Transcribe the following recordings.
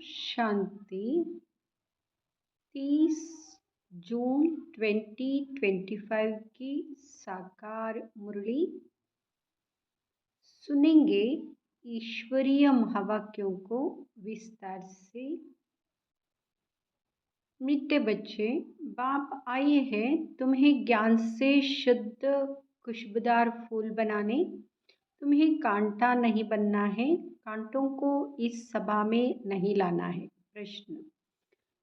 शांति। 30 जून 2025 की साकार मुरली सुनेंगे ईश्वरीय महावाक्यों को विस्तार से। मीठे बच्चे, बाप आए हैं तुम्हें ज्ञान से शुद्ध खुशबूदार फूल बनाने। तुम्हें कांटा नहीं बनना है, कांटों को इस सभा में नहीं लाना है। प्रश्न: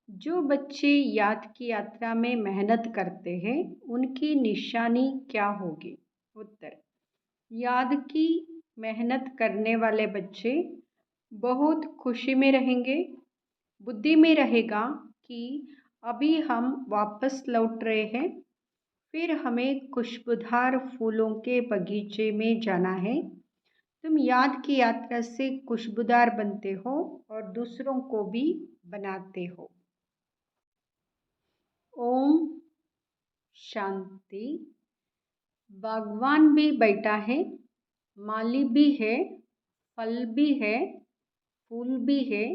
जो बच्चे याद की यात्रा में मेहनत करते हैं उनकी निशानी क्या होगी? उत्तर: याद की मेहनत करने वाले बच्चे बहुत खुशी में रहेंगे। बुद्धि में रहेगा कि अभी हम वापस लौट रहे हैं, फिर हमें खुशबूदार फूलों के बगीचे में जाना है। तुम याद की यात्रा से खुशबूदार बनते हो और दूसरों को भी बनाते हो। ओम शांति। बागवान भी बैठा है, माली भी है, फल भी है, फूल भी है।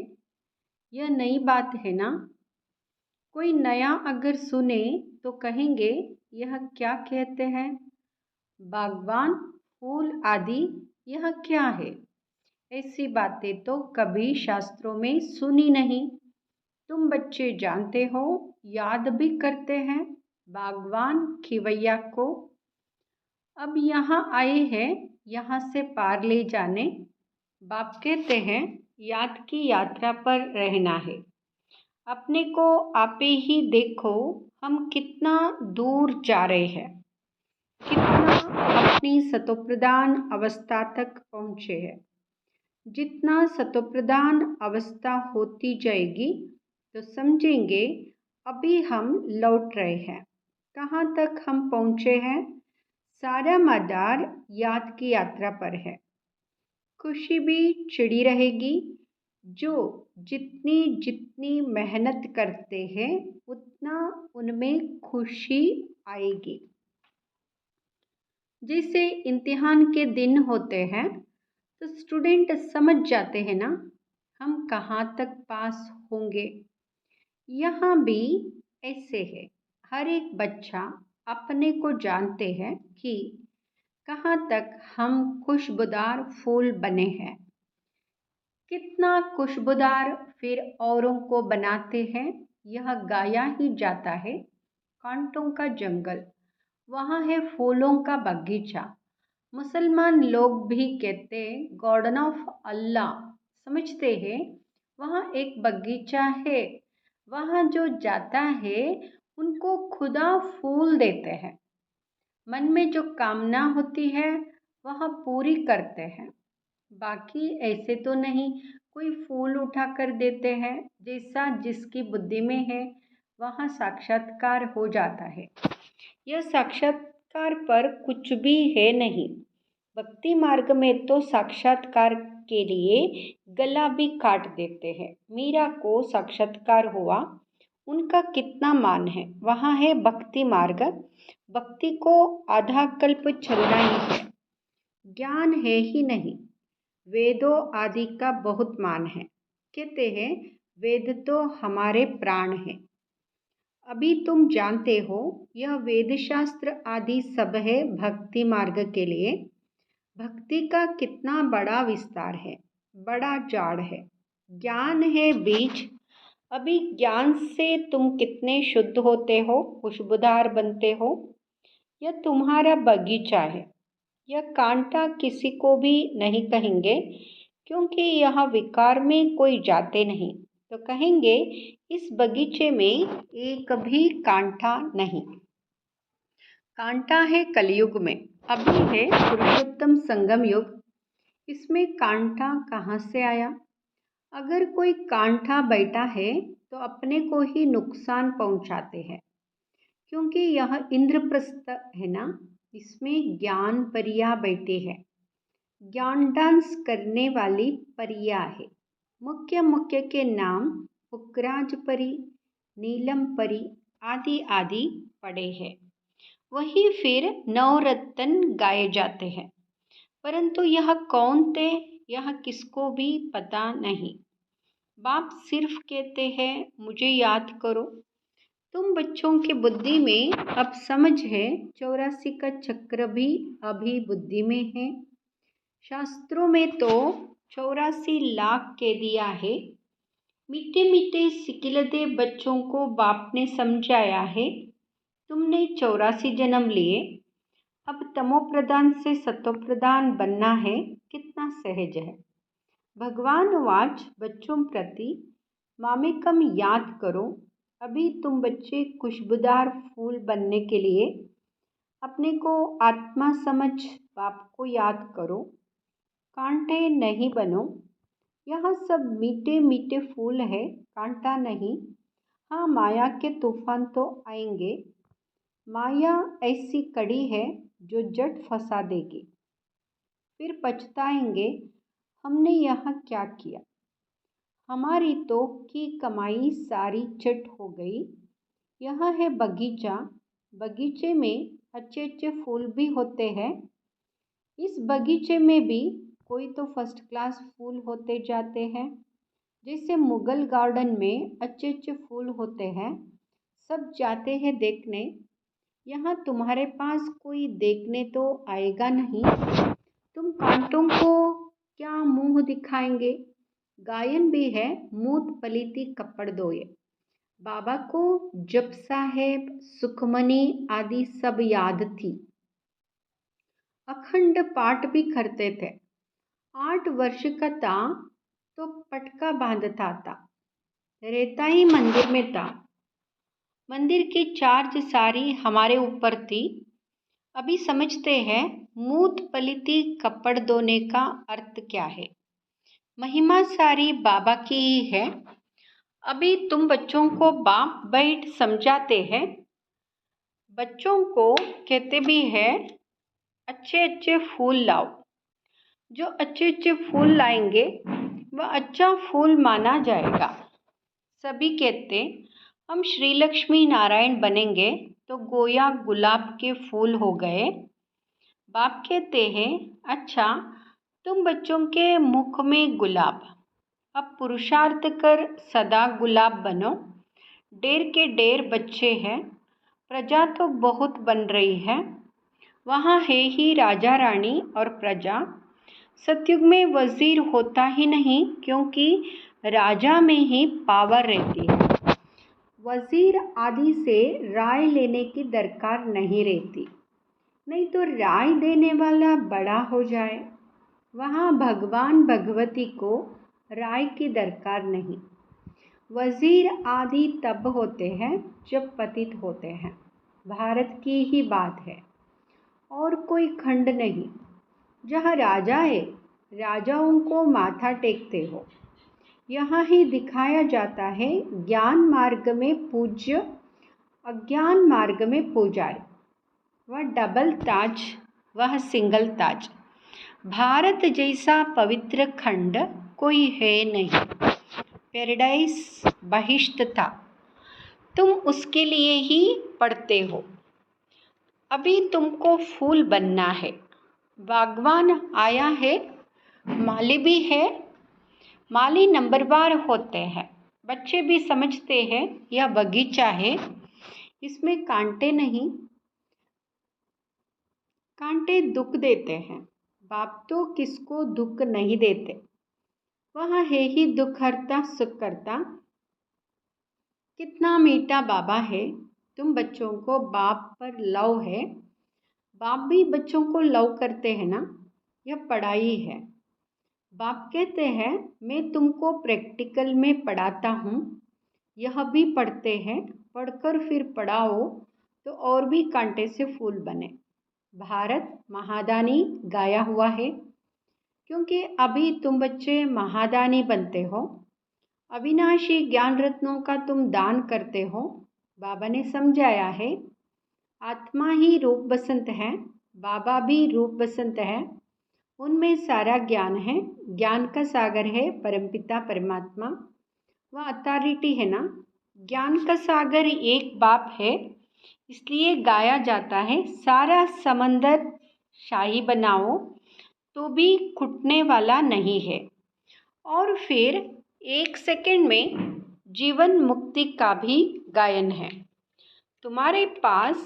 यह नई बात है ना? कोई नया अगर सुने तो कहेंगे यह क्या कहते हैं? बागवान, फूल आदि, यह क्या है? ऐसी बातें तो कभी शास्त्रों में सुनी नहीं। तुम बच्चे जानते हो, याद भी करते हैं बागवान खिवैया को। अब यहाँ आए हैं यहाँ से पार ले जाने। बाप कहते हैं याद की यात्रा पर रहना है। अपने को आपे ही देखो, हम कितना दूर जा रहे हैं, कितना अपनी सतोप्रधान अवस्था तक पहुँचे हैं। जितना सतोप्रधान अवस्था होती जाएगी तो समझेंगे अभी हम लौट रहे हैं। कहाँ तक हम पहुँचे हैं? सारा मदार याद की यात्रा पर है। खुशी भी चिड़ी रहेगी। जो जितनी जितनी मेहनत करते हैं उतना उनमें खुशी आएगी। जैसे इम्तिहान के दिन होते हैं तो स्टूडेंट समझ जाते हैं ना हम कहाँ तक पास होंगे। यहाँ भी ऐसे है। हर एक बच्चा अपने को जानते हैं कि कहाँ तक हम खुशबूदार फूल बने हैं। कितना खुशबूदार फिर औरों को बनाते हैं, यह गाया ही जाता है। कांटों का जंगल, वहाँ है फूलों का बगीचा। मुसलमान लोग भी कहते गार्डन ऑफ अल्लाह समझते हैं। वहाँ एक बगीचा है, वहाँ जो जाता है उनको खुदा फूल देते हैं। मन में जो कामना होती है वह पूरी करते हैं। बाकी ऐसे तो नहीं कोई फूल उठा कर देते हैं। जैसा जिसकी बुद्धि में है वहाँ साक्षात्कार हो जाता है। यह साक्षात्कार पर कुछ भी है नहीं। भक्ति मार्ग में तो साक्षात्कार के लिए गला भी काट देते हैं। मीरा को साक्षात्कार हुआ, उनका कितना मान है। वहाँ है भक्ति मार्ग। भक्ति को आधा कल्प चलना ही है, ज्ञान है ही नहीं। वेदों आदि का बहुत मान है। कहते हैं वेद तो हमारे प्राण हैं। अभी तुम जानते हो यह वेद शास्त्र आदि सब है भक्ति मार्ग के लिए। भक्ति का कितना बड़ा विस्तार है, बड़ा जाड़ है। ज्ञान है बीज। अभी ज्ञान से तुम कितने शुद्ध होते हो, खुशबूदार बनते हो। यह तुम्हारा बगीचा है। यह कांटा किसी को भी नहीं कहेंगे, क्योंकि यह विकार में कोई जाते नहीं तो कहेंगे इस बगीचे में एक भी कांटा नहीं। कांटा है कलयुग में, अभी है पुरुषोत्तम संगम युग। इसमें कांटा कहाँ से आया? अगर कोई कांटा बैठा है तो अपने को ही नुकसान पहुंचाते हैं, क्योंकि यह इंद्रप्रस्थ है ना, इसमें ज्ञान परिया बैठे हैं। ज्ञान डांस करने वाली परिया है। मुख्य मुख्य के नाम पुखराज परी, नीलम परी आदि आदि पड़े हैं। वही फिर नवरत्न गाए जाते हैं। परंतु यह कौन थे, यह किसको भी पता नहीं। बाप सिर्फ कहते हैं मुझे याद करो। तुम बच्चों की बुद्धि में अब समझ है 84 का चक्र भी अभी बुद्धि में है। शास्त्रों में तो 84 लाख कह दिया है। मीठे मीठे सिकिलते बच्चों को बाप ने समझाया है, तुमने 84 जन्म लिए, अब तमो प्रधान से सतो प्रधान बनना है, कितना सहज है। भगवान वाच बच्चों प्रति मामेकम याद करो। अभी तुम बच्चे खुशबूदार फूल बनने के लिए अपने को आत्मा समझ बाप को याद करो। कांटे नहीं बनो। यह सब मीठे मीठे फूल है, कांटा नहीं। हाँ, माया के तूफान तो आएंगे। माया ऐसी कड़ी है जो जट फंसा देगी। फिर पछताएंगे हमने यहाँ क्या किया। हमारी तो की कमाई सारी चट हो गई। यह है बगीचा, बगीचे में अच्छे अच्छे फूल भी होते हैं। इस बगीचे में भी कोई तो फर्स्ट क्लास फूल होते जाते हैं। जैसे मुगल गार्डन में अच्छे अच्छे फूल होते हैं, सब जाते हैं देखने। यहाँ तुम्हारे पास कोई देखने तो आएगा नहीं। तुम कांटों को क्या मुंह दिखाएंगे। गायन भी है, मूत पलीती कपड़ दोये। बाबा को जप साहेब, सुखमनी आदि सब याद थी। अखंड पाठ भी करते थे। 8 वर्ष का था तो पटका बांधता था। रहता ही मंदिर में था। मंदिर की चार्ज सारी हमारे ऊपर थी। अभी समझते हैं मूत पलीती कपड़ धोने का अर्थ क्या है। महिमा सारी बाबा की ही है। अभी तुम बच्चों को बाप बैठ समझाते हैं। बच्चों को कहते भी है अच्छे अच्छे फूल लाओ। जो अच्छे अच्छे फूल लाएंगे वह अच्छा फूल माना जाएगा। सभी कहते हम श्री लक्ष्मी नारायण बनेंगे तो गोया गुलाब के फूल हो गए। बाप कहते हैं अच्छा, तुम बच्चों के मुख में गुलाब, अब पुरुषार्थ कर सदा गुलाब बनो। ढेर के ढेर बच्चे हैं, प्रजा तो बहुत बन रही है। वहाँ है ही राजा रानी और प्रजा। सतयुग में वजीर होता ही नहीं, क्योंकि राजा में ही पावर रहती है। वजीर आदि से राय लेने की दरकार नहीं रहती, नहीं तो राय देने वाला बड़ा हो जाए। वहाँ भगवान भगवती को राय की दरकार नहीं। वजीर आदि तब होते हैं जब पतित होते हैं। भारत की ही बात है और कोई खंड नहीं। जहाँ राजा है, राजाओं को माथा टेकते हो। यहाँ ही दिखाया जाता है ज्ञान मार्ग में पूज्य, अज्ञान मार्ग में पुजारी। वह डबल ताज, वह सिंगल ताज। भारत जैसा पवित्र खंड कोई है नहीं। पैराडाइज बहिष्ट था, तुम उसके लिए ही पढ़ते हो। अभी तुमको फूल बनना है। बागवान आया है, माली भी है। माली नंबरवार होते हैं। बच्चे भी समझते हैं यह बगीचा है, इसमें कांटे नहीं। कांटे दुख देते हैं, बाप तो किसको दुख नहीं देते। वह है ही दुख हरता सुख करता। कितना मीठा बाबा है। तुम बच्चों को बाप पर लव है। बाप भी बच्चों को लव करते हैं ना। यह पढ़ाई है। बाप कहते हैं मैं तुमको प्रैक्टिकल में पढ़ाता हूँ। यह भी पढ़ते हैं, पढ़कर फिर पढ़ाओ तो और भी कांटे से फूल बने। भारत महादानी गाया हुआ है, क्योंकि अभी तुम बच्चे महादानी बनते हो। अविनाशी ज्ञान रत्नों का तुम दान करते हो। बाबा ने समझाया है आत्मा ही रूप बसंत है, बाबा भी रूप बसंत है। उनमें सारा ज्ञान है। ज्ञान का सागर है परमपिता परमात्मा। वह अथॉरिटी है ना। ज्ञान का सागर एक बाप है, इसलिए गाया जाता है सारा समंदर शाही बनाओ तो भी घुटने वाला नहीं है। और फिर एक सेकंड में जीवन मुक्ति का भी गायन है। तुम्हारे पास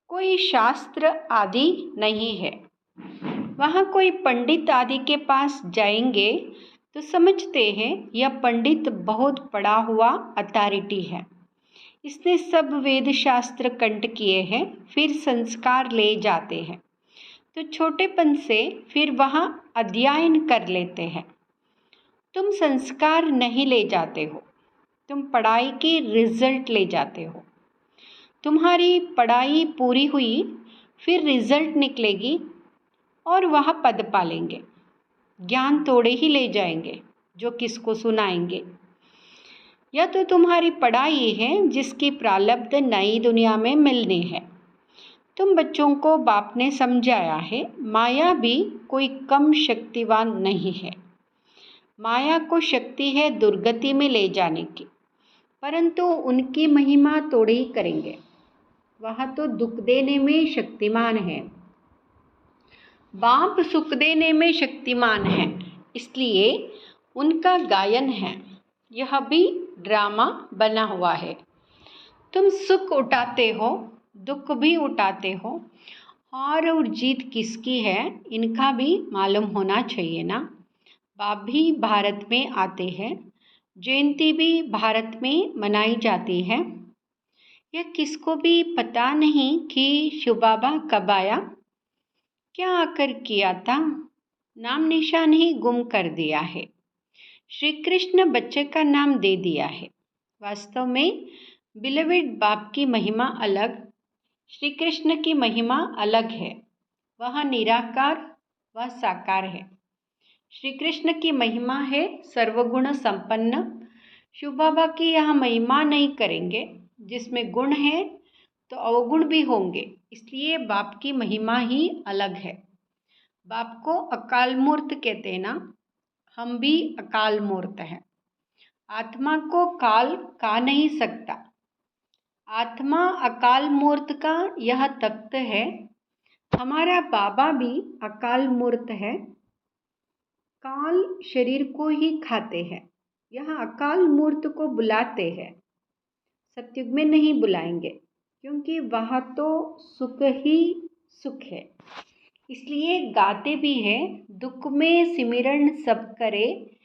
कोई शास्त्र आदि नहीं है। वहाँ कोई पंडित आदि के पास जाएंगे तो समझते हैं यह पंडित बहुत पढ़ा हुआ अथॉरिटी है, इसने सब वेद शास्त्र कंठ किए हैं, फिर संस्कार ले जाते हैं तो छोटेपन से फिर वहाँ अध्ययन कर लेते हैं। तुम संस्कार नहीं ले जाते हो, तुम पढ़ाई की रिजल्ट ले जाते हो। तुम्हारी पढ़ाई पूरी हुई, फिर रिजल्ट निकलेगी और वह पद पालेंगे। ज्ञान थोड़े ही ले जाएंगे जो किसको सुनाएंगे। यह तो तुम्हारी पढ़ाई है जिसकी प्रारब्ध नई दुनिया में मिलनी है। तुम बच्चों को बाप ने समझाया है माया भी कोई कम शक्तिवान नहीं है। माया को शक्ति है दुर्गति में ले जाने की, परंतु उनकी महिमा थोड़े ही करेंगे। वह तो दुख देने में शक्तिमान है, बाप सुख देने में शक्तिमान है, इसलिए उनका गायन है। यह भी ड्रामा बना हुआ है। तुम सुख उठाते हो, दुख भी उठाते हो। हार और जीत किसकी है इनका भी मालूम होना चाहिए ना। बाप भी भारत में आते हैं, जयंती भी भारत में मनाई जाती है। यह किसको भी पता नहीं कि शिव बाबा कब आया, क्या आकर किया था, नाम निशान ही गुम कर दिया है। श्री कृष्ण बच्चे का नाम दे दिया है। वास्तव में बिलवेड बाप की महिमा अलग, श्री कृष्ण की महिमा अलग है। वह निराकार, वह साकार है। श्री कृष्ण की महिमा है सर्वगुण संपन्न। शिव बाबा की यह महिमा नहीं करेंगे, जिसमें गुण है तो अवगुण भी होंगे, इसलिए बाप की महिमा ही अलग है। बाप को अकाल मूर्त कहते हैं ना, हम भी अकाल मूर्त हैं। आत्मा को काल का नहीं सकता। आत्मा अकाल मूर्त का यह तख्त है। हमारा बाबा भी अकाल मूर्त है। काल शरीर को ही खाते हैं। यह अकाल मूर्त को बुलाते हैं, सत्युग में नहीं बुलाएंगे, क्योंकि वह तो सुख ही सुख है। इसलिए गाते भी हैं, दुख में सिमरन सब करे,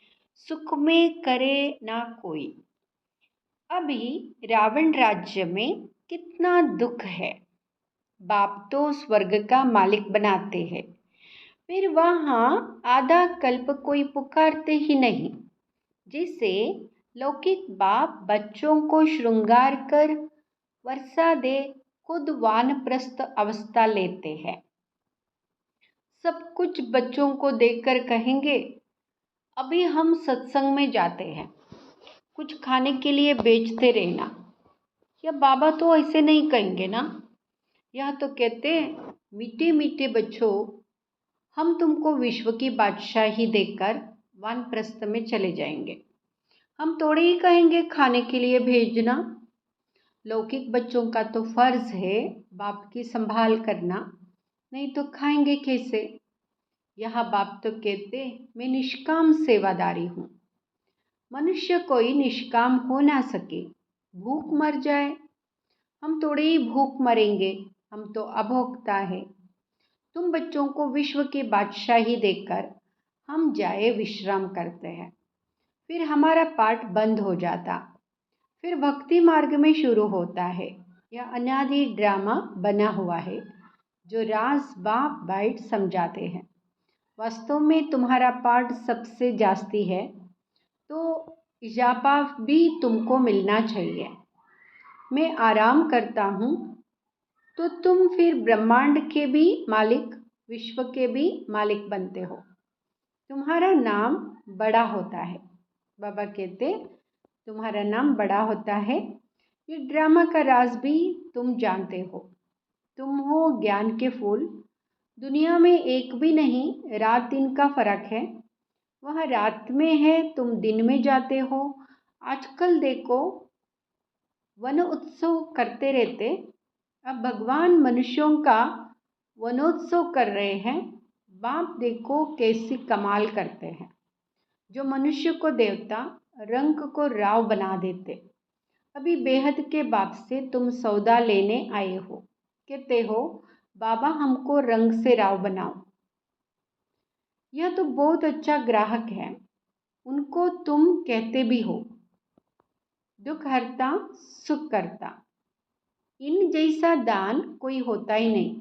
सुख में करे ना कोई। अभी रावण राज्य में कितना दुख है। बाप तो स्वर्ग का मालिक बनाते हैं, फिर वहाँ आधा कल्प कोई पुकारते ही नहीं। जिसे लौकिक बाप बच्चों को श्रृंगार कर वर्षा दे, खुद वानप्रस्थ अवस्था लेते हैं। सब कुछ बच्चों को देखकर कहेंगे अभी हम सत्संग में जाते हैं, कुछ खाने के लिए बेचते रहना। या बाबा तो ऐसे नहीं कहेंगे ना। यह तो कहते मीठे मीठे बच्चों, हम तुमको विश्व की बादशाही देकर वानप्रस्थ में चले जाएंगे। हम थोड़े ही कहेंगे खाने के लिए भेजना। लौकिक बच्चों का तो फर्ज है बाप की संभाल करना, नहीं तो खाएंगे कैसे। यह बाप तो कहते मैं निष्काम सेवादारी हूँ। मनुष्य कोई निष्काम हो ना सके, भूख मर जाए। हम थोड़े ही भूख मरेंगे, हम तो अभोक्ता है। तुम बच्चों को विश्व की बादशाही देकर हम जाए विश्राम करते हैं, फिर हमारा पाठ बंद हो जाता, फिर भक्ति मार्ग में शुरू होता है। यह अनादि ड्रामा बना हुआ है जो राज बाप बाइट समझाते हैं। वास्तव में तुम्हारा पाठ सबसे जास्ती है, तो इजाफा भी तुमको मिलना चाहिए। मैं आराम करता हूँ तो तुम फिर ब्रह्मांड के भी मालिक, विश्व के भी मालिक बनते हो। तुम्हारा नाम बड़ा होता है। बाबा कहते तुम्हारा नाम बड़ा होता है। ये ड्रामा का राज भी तुम जानते हो। तुम हो ज्ञान के फूल। दुनिया में एक भी नहीं, रात दिन का फर्क है। वह रात में है, तुम दिन में जाते हो। आजकल देखो वन उत्सव करते रहते, अब भगवान मनुष्यों का वनोत्सव कर रहे हैं। बाप देखो कैसी कमाल करते हैं। जो मनुष्य को देवता, रंक को राव बना देते। अभी बेहद के बाप से तुम सौदा लेने आए हो, कहते हो बाबा हमको रंग से राव बनाओ। यह तो बहुत अच्छा ग्राहक है, उनको तुम कहते भी हो दुख हरता सुख करता। इन जैसा दान कोई होता ही नहीं,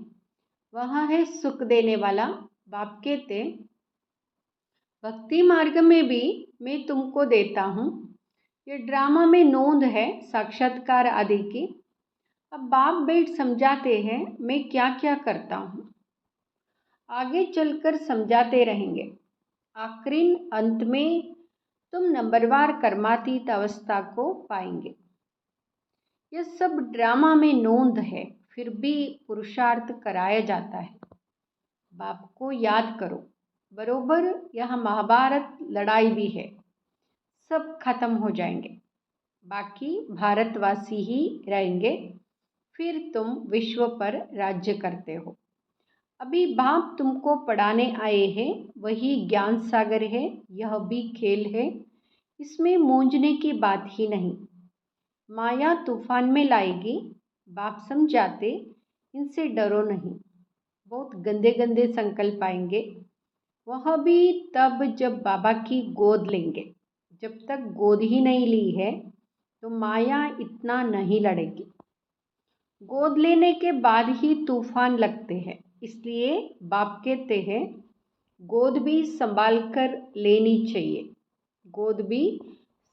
वह है सुख देने वाला। बाप कहते भक्ति मार्ग में भी मैं तुमको देता हूँ। ये ड्रामा में नोंद है साक्षात्कार आदि की। अब बाप बैठ समझाते हैं मैं क्या क्या करता हूँ, आगे चलकर समझाते रहेंगे। आखिरी अंत में तुम नंबरवार कर्मातीत अवस्था को पाएंगे। यह सब ड्रामा में नोंद है, फिर भी पुरुषार्थ कराया जाता है। बाप को याद करो, बरोबर यह महाभारत लड़ाई भी है, सब खत्म हो जाएंगे, बाकी भारतवासी ही रहेंगे, फिर तुम विश्व पर राज्य करते हो। अभी बाप तुमको पढ़ाने आए हैं, वही ज्ञान सागर है, यह भी खेल है, इसमें मूंझने की बात ही नहीं। माया तूफान में लाएगी, बाप समझाते इनसे डरो नहीं। बहुत गंदे गंदे संकल्प आएंगे, वह भी तब जब बाबा की गोद लेंगे। जब तक गोद ही नहीं ली है तो माया इतना नहीं लड़ेगी। गोद लेने के बाद ही तूफान लगते हैं, इसलिए बाप कहते हैं गोद भी संभाल कर लेनी चाहिए, गोद भी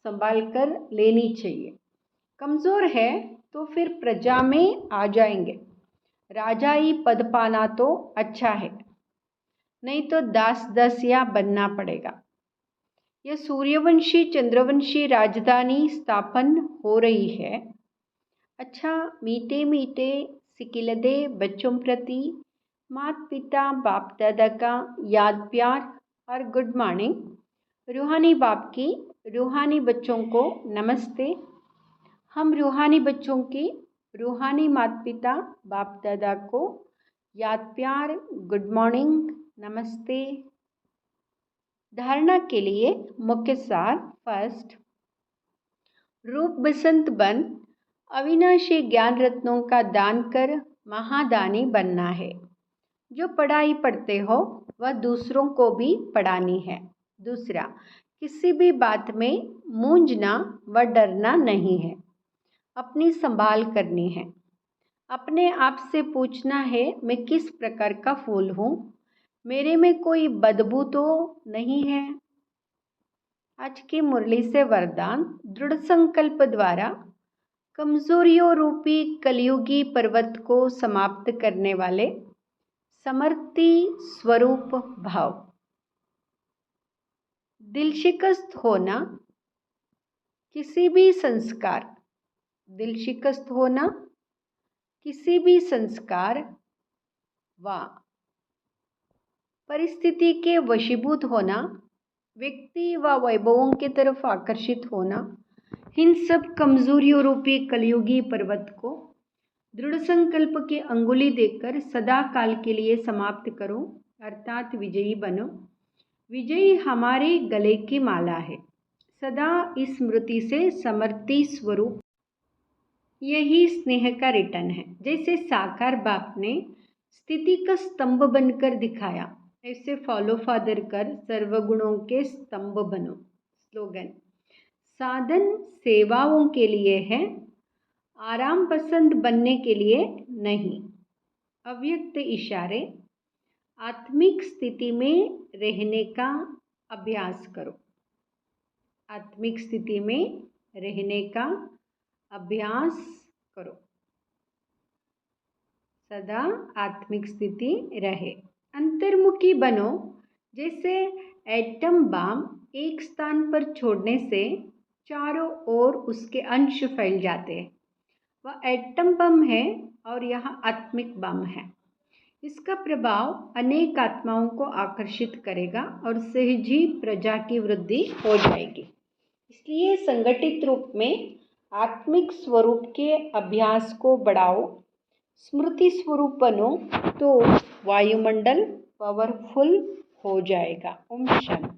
संभाल कर लेनी चाहिए। कमज़ोर है तो फिर प्रजा में आ जाएंगे। राजाई पद पाना तो अच्छा है, नहीं तो दास दसिया बनना पड़ेगा। यह सूर्यवंशी चंद्रवंशी राजधानी स्थापन हो रही है। अच्छा मीठे मीठे सिकिलदे बच्चों प्रति माता पिता बाप दादा का याद प्यार और गुड मॉर्निंग। रूहानी बाप की रूहानी बच्चों को नमस्ते। हम रूहानी बच्चों की रूहानी माता पिता बाप दादा को याद प्यार गुड मॉर्निंग नमस्ते। धारणा के लिए मुख्य सार। फर्स्ट, रूप बसंत बन अविनाशी ज्ञान रत्नों का दान कर महादानी बनना है। जो पढ़ाई पढ़ते हो वह दूसरों को भी पढ़ानी है। दूसरा, किसी भी बात में मूंझना व डरना नहीं है, अपनी संभाल करनी है। अपने आप से पूछना है मैं किस प्रकार का फूल हूँ, मेरे में कोई बदबू तो नहीं है। आज की मुरली से वरदान। दृढ़ संकल्प द्वारा कमजोरियों रूपी कलयुगी पर्वत को समाप्त करने वाले समर्थी स्वरूप भाव। दिल शिकस्त होना किसी भी संस्कार, दिल शिकस्त होना किसी भी संस्कार व परिस्थिति के वशीभूत होना, व्यक्ति व वैभवों की तरफ आकर्षित होना, इन सब कमजोरियों रूपी कलयुगी पर्वत को दृढ़ संकल्प की अंगुली देकर सदा काल के लिए समाप्त करो, अर्थात विजयी बनो। विजयी हमारे गले की माला है, सदा इस स्मृति से समर्थी स्वरूप, यही स्नेह का रिटर्न है। जैसे साकार बाप ने स्थिति का स्तंभ बनकर दिखाया, ऐसे फॉलो फादर कर सर्वगुणों के स्तंभ बनो। स्लोगन। साधन सेवाओं के लिए है, आराम पसंद बनने के लिए नहीं। अव्यक्त इशारे। आत्मिक स्थिति में रहने का अभ्यास करो, आत्मिक स्थिति में रहने का अभ्यास करो, सदा आत्मिक स्थिति रहे। अंतर्मुखी बनो। जैसे एटम बम एक स्थान पर छोड़ने से चारों ओर उसके अंश फैल जाते हैं, वह एटम बम है और यह आत्मिक बम है। इसका प्रभाव अनेक आत्माओं को आकर्षित करेगा और सहज ही प्रजा की वृद्धि हो जाएगी। इसलिए संगठित रूप में आत्मिक स्वरूप के अभ्यास को बढ़ाओ। स्मृति स्वरूप बनो तो वायुमंडल पावरफुल हो जाएगा। ओम शांति।